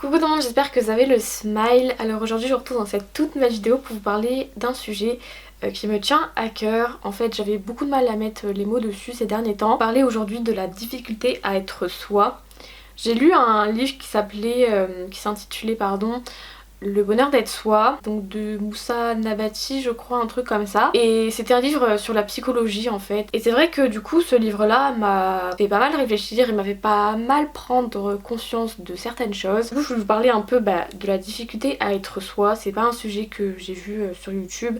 Coucou tout le monde, j'espère que vous avez le smile. Alors aujourd'hui je vous retrouve dans cette toute nouvelle vidéo pour vous parler d'un sujet qui me tient à cœur. En fait j'avais beaucoup de mal à mettre les mots dessus ces derniers temps. Parler aujourd'hui de la difficulté à être soi. J'ai lu un livre qui s'intitulait Le bonheur d'être soi, donc de Moussa Nabati je crois, un truc comme ça. Et c'était un livre sur la psychologie en fait. Et c'est vrai que du coup ce livre là m'a fait pas mal réfléchir et m'a fait pas mal prendre conscience de certaines choses. Du coup je vais vous parler un peu de la difficulté à être soi. C'est pas un sujet que j'ai vu sur YouTube.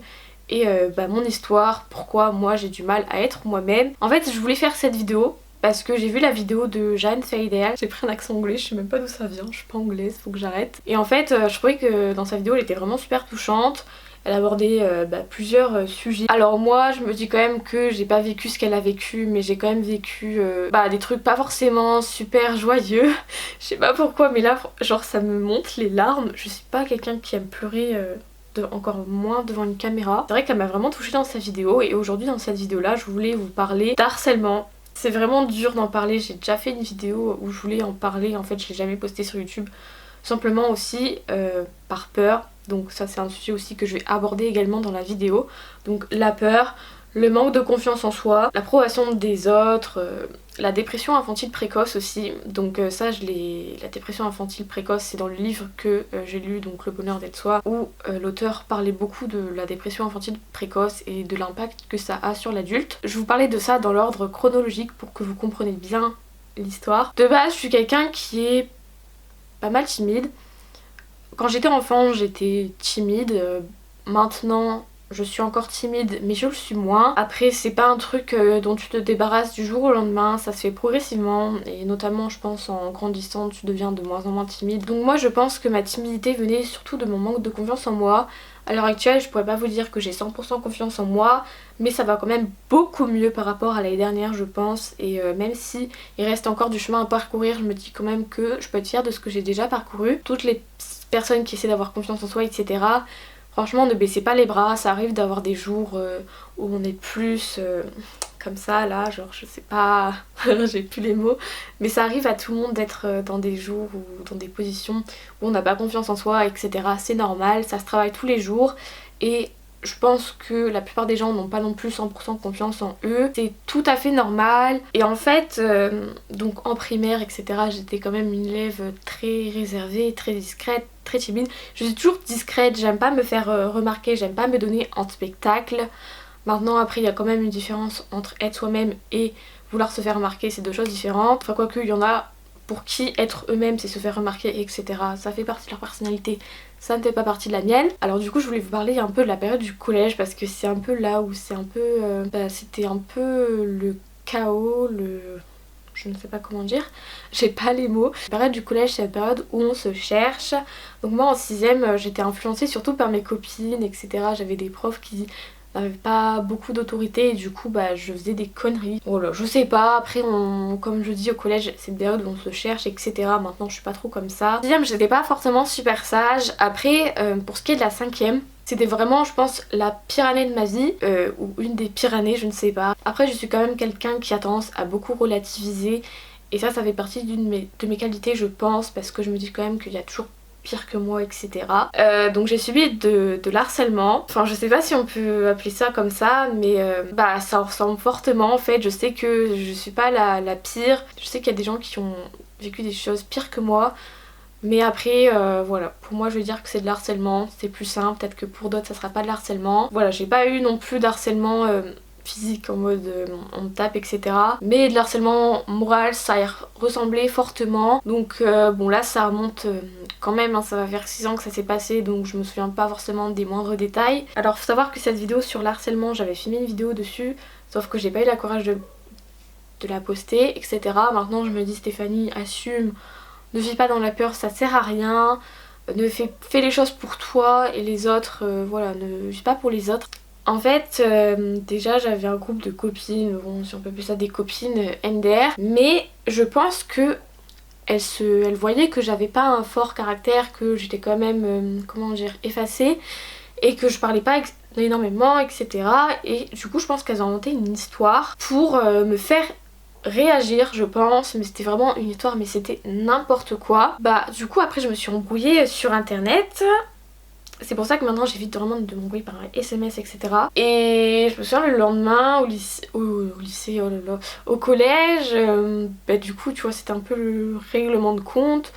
Et mon histoire, pourquoi moi j'ai du mal à être moi-même. En fait je voulais faire cette vidéo parce que j'ai vu la vidéo de Jeanne Faydel. J'ai pris un accent anglais, je sais même pas d'où ça vient, je suis pas anglaise, faut que j'arrête. Et en fait je trouvais que dans sa vidéo elle était vraiment super touchante. Elle abordait plusieurs sujets. Alors moi je me dis quand même que j'ai pas vécu ce qu'elle a vécu, mais j'ai quand même vécu des trucs pas forcément super joyeux. Je sais pas pourquoi mais là genre ça me monte les larmes. Je suis pas quelqu'un qui aime pleurer encore moins devant une caméra. C'est vrai qu'elle m'a vraiment touchée dans sa vidéo et aujourd'hui dans cette vidéo là je voulais vous parler d'harcèlement. C'est vraiment dur d'en parler, j'ai déjà fait une vidéo où je voulais en parler, en fait je l'ai jamais postée sur YouTube. Simplement aussi par peur, donc ça c'est un sujet aussi que je vais aborder également dans la vidéo. Donc la peur, le manque de confiance en soi, l'approbation des autres, la dépression infantile précoce aussi. Donc la dépression infantile précoce c'est dans le livre que j'ai lu, donc Le bonheur d'être soi, où l'auteur parlait beaucoup de la dépression infantile précoce et de l'impact que ça a sur l'adulte. Je vous parlais de ça dans l'ordre chronologique pour que vous compreniez bien l'histoire. De base je suis quelqu'un qui est pas mal timide. Quand j'étais enfant j'étais timide, maintenant je suis encore timide mais je le suis moins. Après c'est pas un truc dont tu te débarrasses du jour au lendemain, ça se fait progressivement et notamment je pense en grandissant tu deviens de moins en moins timide. Donc moi je pense que ma timidité venait surtout de mon manque de confiance en moi. À l'heure actuelle je pourrais pas vous dire que j'ai 100% confiance en moi, mais ça va quand même beaucoup mieux par rapport à l'année dernière je pense. Et même si il reste encore du chemin à parcourir, je me dis quand même que je peux être fière de ce que j'ai déjà parcouru. Toutes les personnes qui essaient d'avoir confiance en soi etc, franchement ne baissez pas les bras, ça arrive d'avoir des jours où on est plus comme ça là, genre je sais pas, j'ai plus les mots, mais ça arrive à tout le monde d'être dans des jours ou dans des positions où on n'a pas confiance en soi etc, c'est normal, ça se travaille tous les jours et je pense que la plupart des gens n'ont pas non plus 100% confiance en eux, c'est tout à fait normal. Et en fait, donc en primaire etc, j'étais quand même une élève très réservée, très discrète, très timide. Je suis toujours discrète, j'aime pas me faire remarquer, j'aime pas me donner en spectacle. Maintenant après il y a quand même une différence entre être soi-même et vouloir se faire remarquer, c'est deux choses différentes. Enfin quoique il y en a pour qui être eux-mêmes c'est se faire remarquer etc, ça fait partie de leur personnalité, ça ne fait pas partie de la mienne. Alors du coup je voulais vous parler un peu de la période du collège parce que c'est un peu là où c'est un peu c'était un peu le chaos, je ne sais pas comment dire, j'ai pas les mots. La période du collège c'est la période où on se cherche. Donc moi en 6ème j'étais influencée surtout par mes copines etc, j'avais des profs qui n'avais pas beaucoup d'autorité et du coup je faisais des conneries. Voilà, je sais pas, après comme je dis au collège c'est une période où on se cherche etc. Maintenant je suis pas trop comme ça. 6ème j'étais pas forcément super sage. Après pour ce qui est de la 5ème, c'était vraiment je pense la pire année de ma vie, ou une des pires années, je ne sais pas. Après je suis quand même quelqu'un qui a tendance à beaucoup relativiser et ça fait partie de mes qualités je pense, parce que je me dis quand même qu'il y a toujours pire que moi etc. Donc j'ai subi de l'harcèlement, enfin je sais pas si on peut appeler ça comme ça, mais ça ressemble fortement en fait. Je sais que je suis pas la pire, je sais qu'il y a des gens qui ont vécu des choses pires que moi, mais après voilà, pour moi je veux dire que c'est de l'harcèlement, c'est plus simple, peut-être que pour d'autres ça sera pas de l'harcèlement. Voilà, j'ai pas eu non plus d'harcèlement physique en mode on me tape etc, mais de l'harcèlement moral ça y ressemblait fortement. Donc bon là ça remonte quand même, hein, ça va faire 6 ans que ça s'est passé donc je me souviens pas forcément des moindres détails. Alors faut savoir que cette vidéo sur l'harcèlement j'avais filmé une vidéo dessus, sauf que j'ai pas eu la courage de la poster etc. Maintenant je me dis Stéphanie assume, ne vis pas dans la peur, ça sert à rien, fais les choses pour toi et les autres, voilà, ne vis pas pour les autres. En fait, déjà j'avais un groupe de copines, bon si on peut appeler ça des copines MDR, mais je pense que elles voyaient que j'avais pas un fort caractère, que j'étais quand même, comment dire, effacée, et que je parlais pas énormément, etc. Et du coup je pense qu'elles ont inventé une histoire pour me faire réagir je pense, mais c'était vraiment une histoire, mais c'était n'importe quoi. Bah du coup après je me suis embrouillée sur internet. C'est pour ça que maintenant j'évite vraiment de m'embrouiller par SMS, etc. Et je me souviens le lendemain au lycée, oh là là, au collège, bah du coup tu vois c'était un peu le règlement de compte.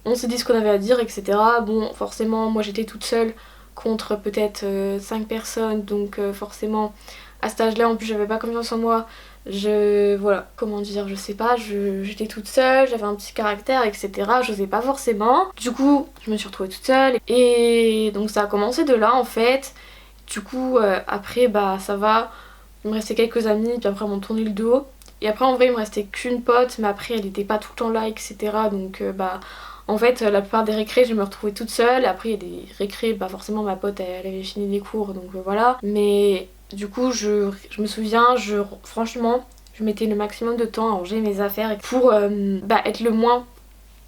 On s'est dit ce qu'on avait à dire, etc. Bon forcément moi j'étais toute seule contre peut-être 5 personnes, donc forcément à cet âge là en plus j'avais pas confiance en moi. Voilà, comment dire, je sais pas, j'étais toute seule, j'avais un petit caractère, etc. J'osais pas forcément. Du coup, je me suis retrouvée toute seule. Et donc ça a commencé de là en fait. Du coup, après, bah ça va. Il me restait quelques amis, puis après, ils m'ont tourné le dos. Et après, en vrai, il me restait qu'une pote, mais après, elle était pas tout le temps là, etc. Donc, bah. En fait, la plupart des récrés, je me retrouvais toute seule. Après, il y a des récrés, bah forcément, ma pote, elle avait fini les cours, donc voilà. Mais du coup, je me souviens, franchement, je mettais le maximum de temps à ranger mes affaires pour être le moins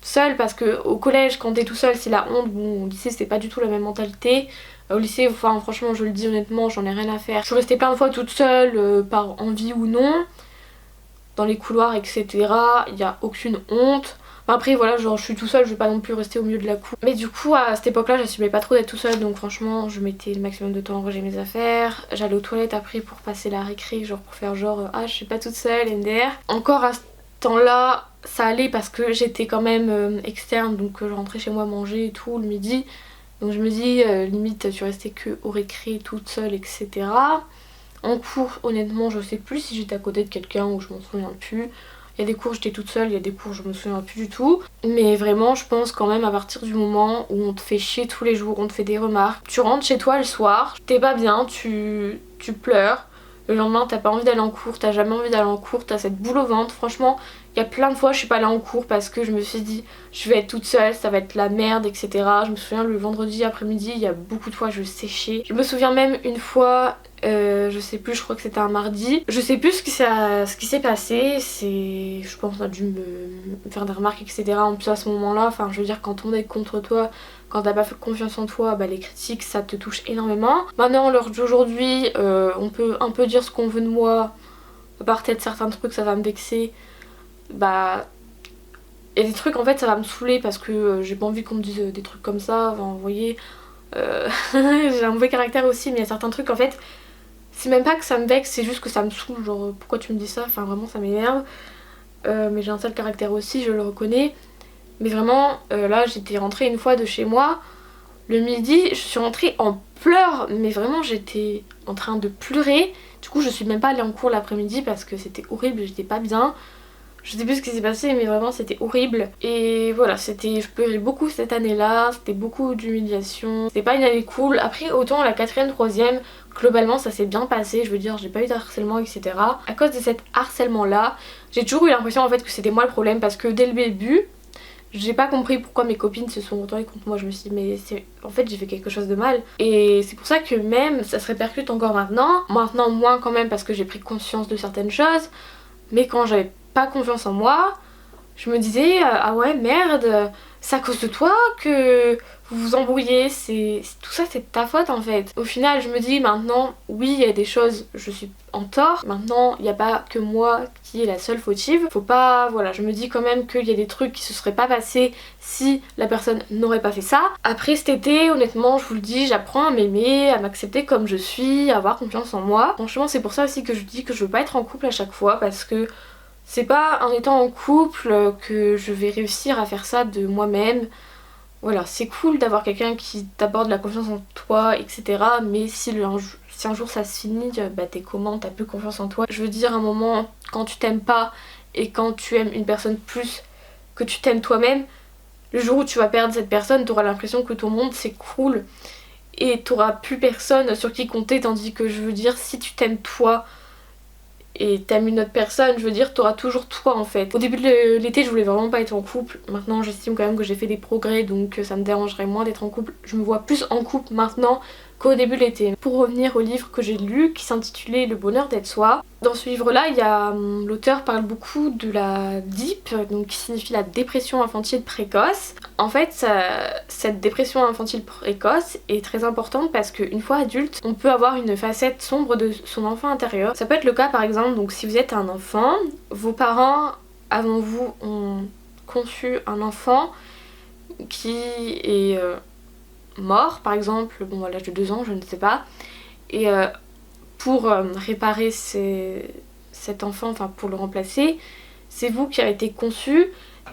seule, parce que au collège, quand t'es tout seul, c'est la honte. Bon, au lycée, c'était pas du tout la même mentalité. Au lycée, enfin, franchement, je le dis honnêtement, j'en ai rien à faire. Je suis restée plein de fois toute seule, par envie ou non, dans les couloirs, etc. Il y a aucune honte. Après voilà, genre je suis tout seule, je vais pas non plus rester au milieu de la cour. Mais du coup à cette époque là j'assumais pas trop d'être tout seule, donc franchement je mettais le maximum de temps à ranger mes affaires. J'allais aux toilettes après pour passer la récré, genre pour faire genre ah je suis pas toute seule, MDR. Encore à ce temps là ça allait parce que j'étais quand même externe, donc je rentrais chez moi manger et tout le midi. Donc je me dis limite tu restais que au récré toute seule, etc. En cours honnêtement je sais plus si j'étais à côté de quelqu'un ou je m'en souviens plus. Il y a des cours j'étais toute seule, il y a des cours je me souviens plus du tout. Mais vraiment je pense quand même à partir du moment où on te fait chier tous les jours, on te fait des remarques. Tu rentres chez toi le soir, t'es pas bien, tu pleures. Le lendemain t'as pas envie d'aller en cours, t'as jamais envie d'aller en cours, t'as cette boule au ventre. Franchement il y a plein de fois je suis pas allée en cours parce que je me suis dit je vais être toute seule, ça va être la merde, etc. Je me souviens le vendredi après-midi il y a beaucoup de fois je séchais. Je me souviens même une fois je sais plus, je crois que c'était un mardi. Je sais plus ce qui s'est passé. Je pense qu'on a dû me faire des remarques, etc. En plus à ce moment-là, enfin je veux dire quand on est contre toi, quand t'as pas fait confiance en toi, bah les critiques ça te touche énormément. Maintenant à l'heure d'aujourd'hui, on peut un peu dire ce qu'on veut de moi. À part peut-être certains trucs ça va me vexer. Bah il y a des trucs en fait ça va me saouler parce que j'ai pas envie qu'on me dise des trucs comme ça. Enfin vous voyez, j'ai un mauvais caractère aussi, mais il y a certains trucs en fait. C'est même pas que ça me vexe, c'est juste que ça me saoule, genre pourquoi tu me dis ça, enfin vraiment ça m'énerve. Mais j'ai un sale caractère aussi, je le reconnais. Mais vraiment, là j'étais rentrée une fois de chez moi, le midi, je suis rentrée en pleurs, mais vraiment j'étais en train de pleurer. Du coup je suis même pas allée en cours l'après-midi parce que c'était horrible, j'étais pas bien. Je sais plus ce qui s'est passé mais vraiment c'était horrible. Et voilà, je pleurais beaucoup cette année-là, c'était beaucoup d'humiliation. C'était pas une année cool. Après autant la 4ème, 3ème, globalement ça s'est bien passé, je veux dire j'ai pas eu de harcèlement, etc. À cause de cet harcèlement là, j'ai toujours eu l'impression en fait que c'était moi le problème parce que dès le début, j'ai pas compris pourquoi mes copines se sont retournées contre moi. Je me suis dit mais en fait j'ai fait quelque chose de mal. Et c'est pour ça que même ça se répercute encore maintenant. Maintenant moins quand même parce que j'ai pris conscience de certaines choses. Mais quand j'avais pas confiance en moi, je me disais ah ouais merde, c'est à cause de toi que vous vous embrouillez, tout ça c'est de ta faute en fait. Au final je me dis maintenant oui il y a des choses je suis en tort, maintenant il n'y a pas que moi qui est la seule fautive. Faut pas, voilà, je me dis quand même qu'il y a des trucs qui se seraient pas passés si la personne n'aurait pas fait ça. Après cet été honnêtement je vous le dis, j'apprends à m'aimer, à m'accepter comme je suis, à avoir confiance en moi. Franchement c'est pour ça aussi que je dis que je veux pas être en couple à chaque fois parce que c'est pas en étant en couple que je vais réussir à faire ça de moi-même. Voilà, c'est cool d'avoir quelqu'un qui t'apporte de la confiance en toi, etc. Mais si un jour ça se finit, bah t'es comment, t'as plus confiance en toi. Je veux dire, à un moment, quand tu t'aimes pas et quand tu aimes une personne plus que tu t'aimes toi-même, le jour où tu vas perdre cette personne, t'auras l'impression que ton monde s'écroule et t'auras plus personne sur qui compter. Tandis que je veux dire, si tu t'aimes toi et t'aimes une autre personne, je veux dire t'auras toujours toi en fait. Au début de l'été je voulais vraiment pas être en couple, maintenant j'estime quand même que j'ai fait des progrès donc ça me dérangerait moins d'être en couple. Je me vois plus en couple maintenant qu'au début de l'été. Pour revenir au livre que j'ai lu qui s'intitulait Le bonheur d'être soi, dans ce livre-là, l'auteur parle beaucoup de la DIP, donc qui signifie la dépression infantile précoce. En fait, cette dépression infantile précoce est très importante parce qu'une fois adulte, on peut avoir une facette sombre de son enfant intérieur. Ça peut être le cas par exemple, donc si vous êtes un enfant, vos parents avant vous ont conçu un enfant qui est mort par exemple, bon à l'âge de 2 ans, je ne sais pas, et pour réparer cet enfant, enfin pour le remplacer, c'est vous qui avez été conçu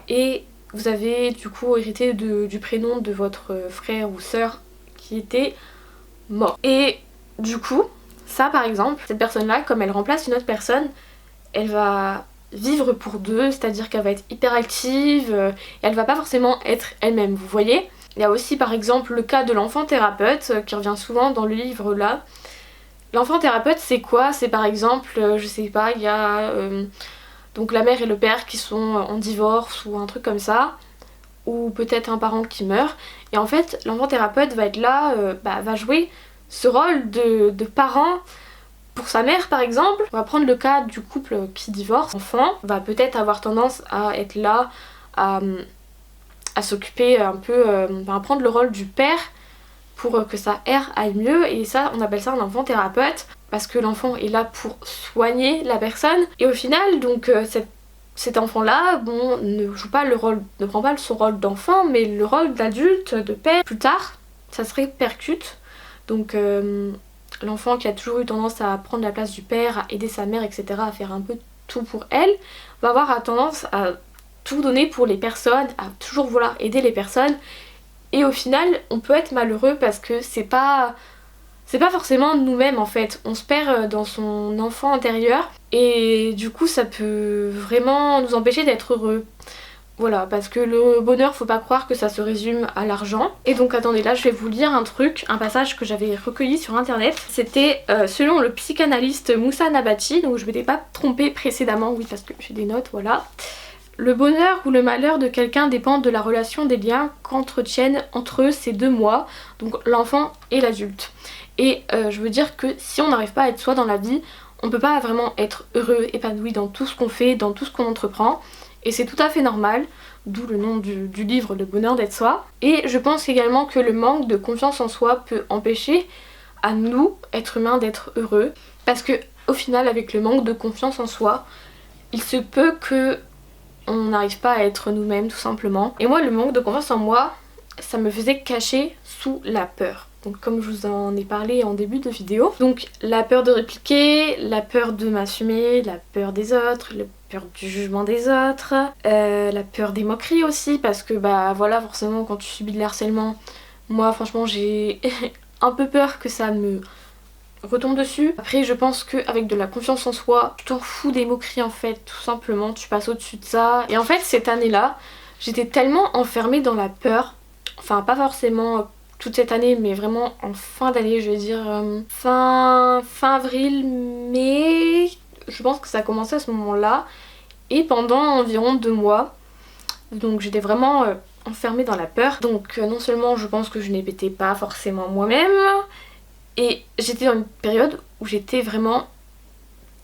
et vous avez du coup hérité du prénom de votre frère ou sœur qui était mort. Et du coup, ça par exemple, cette personne-là, comme elle remplace une autre personne, elle va vivre pour deux, c'est-à-dire qu'elle va être hyper active, et elle va pas forcément être elle-même, vous voyez. Il y a aussi par exemple le cas de l'enfant thérapeute qui revient souvent dans le livre là. L'enfant thérapeute c'est quoi? C'est par exemple, je sais pas, il y a donc la mère et le père qui sont en divorce ou un truc comme ça, ou peut-être un parent qui meurt, et en fait l'enfant thérapeute va être là, va jouer ce rôle de parent pour sa mère par exemple. On va prendre le cas du couple qui divorce. L'enfant va peut-être avoir tendance à être là, à s'occuper un peu, à prendre le rôle du père pour que sa mère aille mieux, et ça on appelle ça un enfant thérapeute parce que l'enfant est là pour soigner la personne. Et au final donc cet enfant là bon ne joue pas le rôle, ne prend pas son rôle d'enfant mais le rôle d'adulte, de père. Plus tard ça se répercute, donc l'enfant qui a toujours eu tendance à prendre la place du père, à aider sa mère etc, à faire un peu tout pour elle, va avoir tendance à tout donner pour les personnes, à toujours vouloir aider les personnes, et au final on peut être malheureux parce que c'est pas forcément nous-mêmes en fait, on se perd dans son enfant intérieur et du coup ça peut vraiment nous empêcher d'être heureux. Voilà, parce que le bonheur, faut pas croire que ça se résume à l'argent. Et donc attendez, là je vais vous lire un passage que j'avais recueilli sur internet. C'était selon le psychanalyste Moussa Nabati, donc je m'étais pas trompée précédemment, oui parce que j'ai des notes, voilà. Le bonheur ou le malheur de quelqu'un dépend de la relation des liens qu'entretiennent entre eux ces deux moi, donc l'enfant et l'adulte. Et je veux dire que si on n'arrive pas à être soi dans la vie, on peut pas vraiment être heureux, épanoui dans tout ce qu'on fait, dans tout ce qu'on entreprend. Et c'est tout à fait normal, d'où le nom du livre Le bonheur d'être soi. Et je pense également que le manque de confiance en soi peut empêcher à nous, êtres humains, d'être heureux. Parce que au final, avec le manque de confiance en soi, il se peut que on n'arrive pas à être nous-mêmes tout simplement. Et moi le manque de confiance en moi, ça me faisait cacher sous la peur. Donc comme je vous en ai parlé en début de vidéo. Donc la peur de répliquer, la peur de m'assumer, la peur des autres, la peur du jugement des autres, la peur des moqueries aussi parce que bah voilà forcément quand tu subis de l'harcèlement, moi franchement j'ai un peu peur que ça me retombe dessus. Après je pense qu'avec de la confiance en soi, tu t'en fous des moqueries en fait, tout simplement, tu passes au-dessus de ça. Et en fait cette année-là, j'étais tellement enfermée dans la peur, enfin pas forcément toute cette année mais vraiment en fin d'année, je vais dire fin avril, mai, je pense que ça a commencé à ce moment-là et pendant environ 2 mois. Donc j'étais vraiment enfermée dans la peur. Donc non seulement je pense que je n'étais pas forcément moi-même, et j'étais dans une période où j'étais vraiment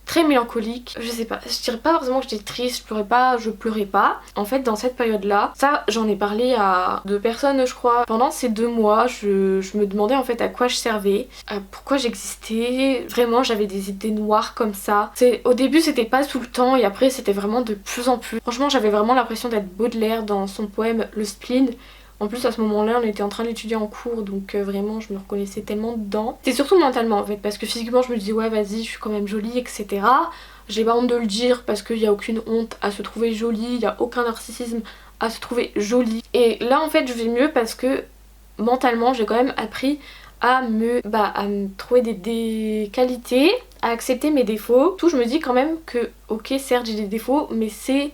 très mélancolique, je sais pas, je dirais pas forcément que j'étais triste, je pleurais pas. En fait dans cette période là, ça j'en ai parlé à 2 personnes je crois. Pendant ces 2 mois je me demandais en fait à quoi je servais, pourquoi j'existais. Vraiment j'avais des idées noires comme ça. Au début c'était pas tout le temps et après c'était vraiment de plus en plus. Franchement j'avais vraiment l'impression d'être Baudelaire dans son poème Le Spleen. En plus à ce moment-là on était en train d'étudier en cours donc vraiment je me reconnaissais tellement dedans. C'est surtout mentalement en fait parce que physiquement je me disais ouais vas-y je suis quand même jolie etc. J'ai pas honte de le dire parce qu'il n'y a aucune honte à se trouver jolie, il n'y a aucun narcissisme à se trouver jolie. Et là en fait je vais mieux parce que mentalement j'ai quand même appris à me trouver des qualités, à accepter mes défauts. Tout je me dis quand même que ok certes j'ai des défauts mais ces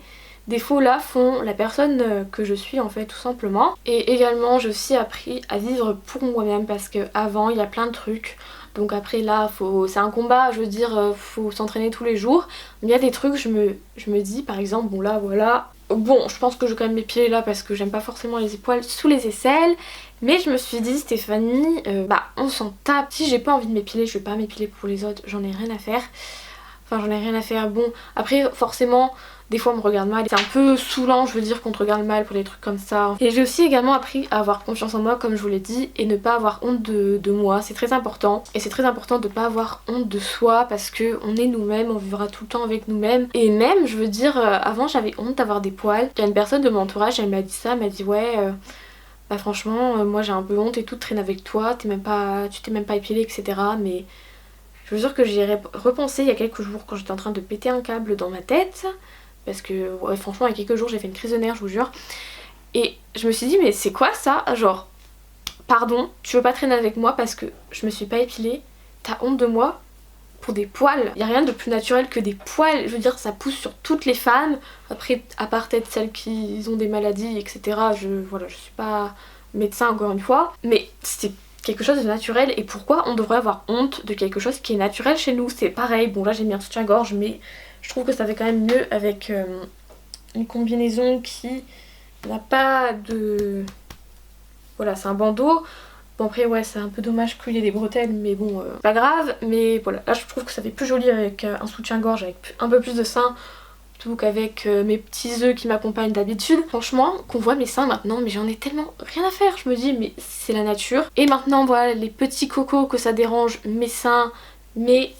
défauts là font la personne que je suis en fait tout simplement. Et également j'ai aussi appris à vivre pour moi-même parce que avant il y a plein de trucs. Donc après là c'est un combat, je veux dire faut s'entraîner tous les jours. Mais il y a des trucs je me dis par exemple bon là voilà Bon, je pense que je vais quand même m'épiler là parce que j'aime pas forcément les poils sous les aisselles. Mais je me suis dit, Stéphanie, bah on s'en tape. Si j'ai pas envie de m'épiler, je vais pas m'épiler pour les autres, j'en ai rien à faire. Enfin, j'en ai rien à faire. Bon, après, forcément, des fois on me regarde mal. C'est un peu saoulant, je veux dire, qu'on te regarde mal pour des trucs comme ça. Et j'ai aussi également appris à avoir confiance en moi, comme je vous l'ai dit, et ne pas avoir honte de moi. C'est très important. Et c'est très important de pas avoir honte de soi parce que on est nous-mêmes, on vivra tout le temps avec nous-mêmes. Et même, je veux dire, avant j'avais honte d'avoir des poils. Il y a une personne de mon entourage, elle m'a dit ça, elle m'a dit ouais. Bah franchement, moi j'ai un peu honte et tout de traîner avec toi, tu t'es même pas épilée, etc. Mais je vous jure que j'y ai repensé il y a quelques jours quand j'étais en train de péter un câble dans ma tête. Parce que ouais, franchement, il y a quelques jours j'ai fait une crise de nerfs, je vous jure. Et je me suis dit mais c'est quoi ça? Genre, pardon, tu veux pas traîner avec moi parce que je me suis pas épilée? T'as honte de moi? Pour des poils. Il y a rien de plus naturel que des poils. Je veux dire, ça pousse sur toutes les femmes. Après, à part peut-être celles qui ont des maladies, etc. Voilà, je suis pas médecin encore une fois. Mais c'est quelque chose de naturel. Et pourquoi on devrait avoir honte de quelque chose qui est naturel chez nous? C'est pareil. Bon, là j'ai mis un soutien-gorge, mais je trouve que ça fait quand même mieux avec une combinaison qui n'a pas de... Voilà, c'est un bandeau. Bon après ouais c'est un peu dommage qu'il y ait des bretelles mais bon pas grave, mais voilà là je trouve que ça fait plus joli avec un soutien-gorge avec un peu plus de seins plutôt qu'avec mes petits œufs qui m'accompagnent d'habitude. Franchement qu'on voit mes seins maintenant mais j'en ai tellement rien à faire, je me dis mais c'est la nature. Et maintenant voilà les petits cocos que ça dérange, mes seins, mes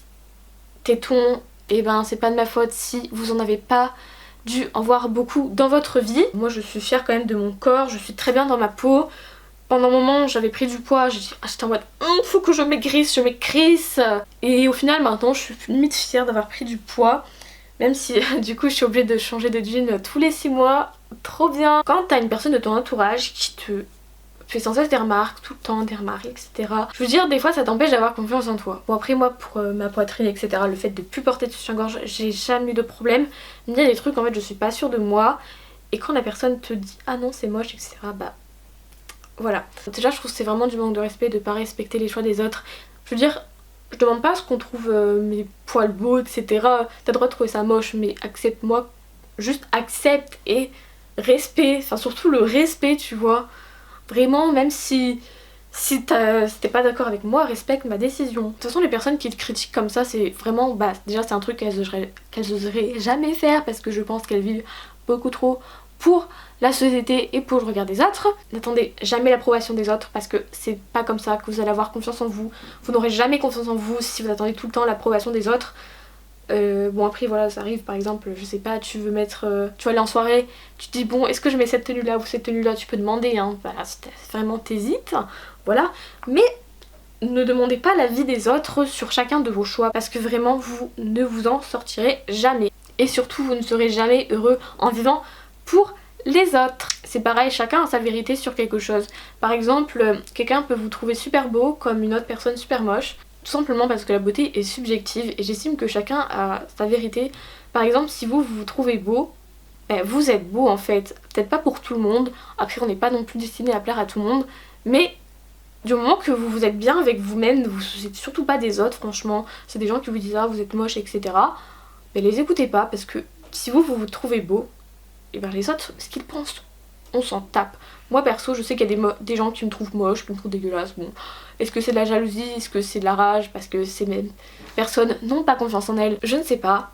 tétons, et ben c'est pas de ma faute si vous en avez pas dû en voir beaucoup dans votre vie. Moi je suis fière quand même de mon corps, je suis très bien dans ma peau. Pendant un moment j'avais pris du poids, j'étais en mode faut que je maigrisse, je maigrisse. Et au final maintenant je suis limite fière d'avoir pris du poids. Même si du coup je suis obligée de changer de jean tous les 6 mois. Trop bien. Quand t'as une personne de ton entourage qui te fait sans cesse des remarques, tout le temps des remarques, etc. Je veux dire des fois ça t'empêche d'avoir confiance en toi. Bon après moi pour ma poitrine, etc. le fait de plus porter de soutien-gorge, j'ai jamais eu de problème. Mais il y a des trucs en fait je suis pas sûre de moi. Et quand la personne te dit ah non c'est moche, etc. bah voilà. Déjà je trouve que c'est vraiment du manque de respect de pas respecter les choix des autres. Je veux dire, je demande pas à ce qu'on trouve mes poils beaux, etc. T'as le droit de trouver ça moche, mais accepte-moi. Juste accepte et respect. Enfin surtout le respect, tu vois. Vraiment, même si t'es pas d'accord avec moi, respecte ma décision. De toute façon les personnes qui te critiquent comme ça, c'est vraiment, bah déjà c'est un truc qu'elles oseraient jamais faire parce que je pense qu'elles vivent beaucoup trop pour la société et pour le regard des autres. N'attendez jamais l'approbation des autres parce que c'est pas comme ça que vous allez avoir confiance en vous. Vous n'aurez jamais confiance en vous si vous attendez tout le temps l'approbation des autres. Bon après voilà ça arrive par exemple je sais pas tu veux aller en soirée, tu te dis bon est-ce que je mets cette tenue là ou cette tenue là, tu peux demander hein, voilà, si vraiment t'hésites, voilà, mais ne demandez pas l'avis des autres sur chacun de vos choix parce que vraiment vous ne vous en sortirez jamais et surtout vous ne serez jamais heureux en vivant pour les autres. C'est pareil, chacun a sa vérité sur quelque chose. Par exemple, quelqu'un peut vous trouver super beau comme une autre personne super moche, tout simplement parce que la beauté est subjective et j'estime que chacun a sa vérité. Par exemple, si vous vous trouvez beau, vous êtes beau en fait. Peut-être pas pour tout le monde, après on n'est pas non plus destiné à plaire à tout le monde, mais du moment que vous êtes bien avec vous-même, ne vous souciez surtout pas des autres, franchement. C'est des gens qui vous disent ah vous êtes moche, etc. Mais les écoutez pas parce que si vous trouvez beau, et bien les autres, ce qu'ils pensent, on s'en tape. Moi perso, je sais qu'il y a des gens qui me trouvent moche, qui me trouvent dégueulasse. Bon, est-ce que c'est de la jalousie, est-ce que c'est de la rage, parce que ces mêmes personnes n'ont pas confiance en elles, je ne sais pas.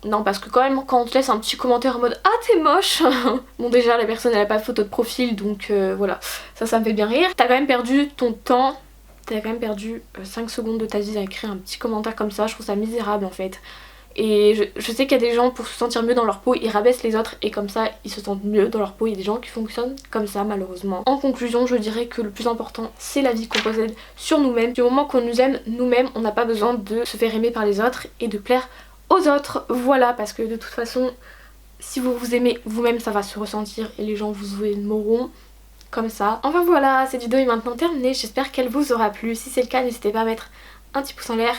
Non, parce que quand même, quand on te laisse un petit commentaire en mode ah t'es moche, bon déjà la personne elle a pas de photo de profil donc voilà, ça me fait bien rire. T'as quand même perdu ton temps, t'as quand même perdu 5 secondes de ta vie à écrire un petit commentaire comme ça, je trouve ça misérable en fait. Et je sais qu'il y a des gens pour se sentir mieux dans leur peau, ils rabaissent les autres et comme ça ils se sentent mieux dans leur peau. Il y a des gens qui fonctionnent comme ça malheureusement. En conclusion je dirais que le plus important c'est la vie qu'on possède sur nous-mêmes. Du moment qu'on nous aime nous-mêmes, on n'a pas besoin de se faire aimer par les autres et de plaire aux autres. Voilà, parce que de toute façon si vous vous aimez vous-même ça va se ressentir et les gens vous aimeront comme ça. Enfin voilà, cette vidéo est maintenant terminée, j'espère qu'elle vous aura plu. Si c'est le cas n'hésitez pas à mettre un petit pouce en l'air,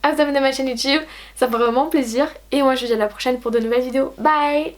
à vous abonner à ma chaîne YouTube, ça me ferait vraiment plaisir. Et moi je vous dis à la prochaine pour de nouvelles vidéos. Bye!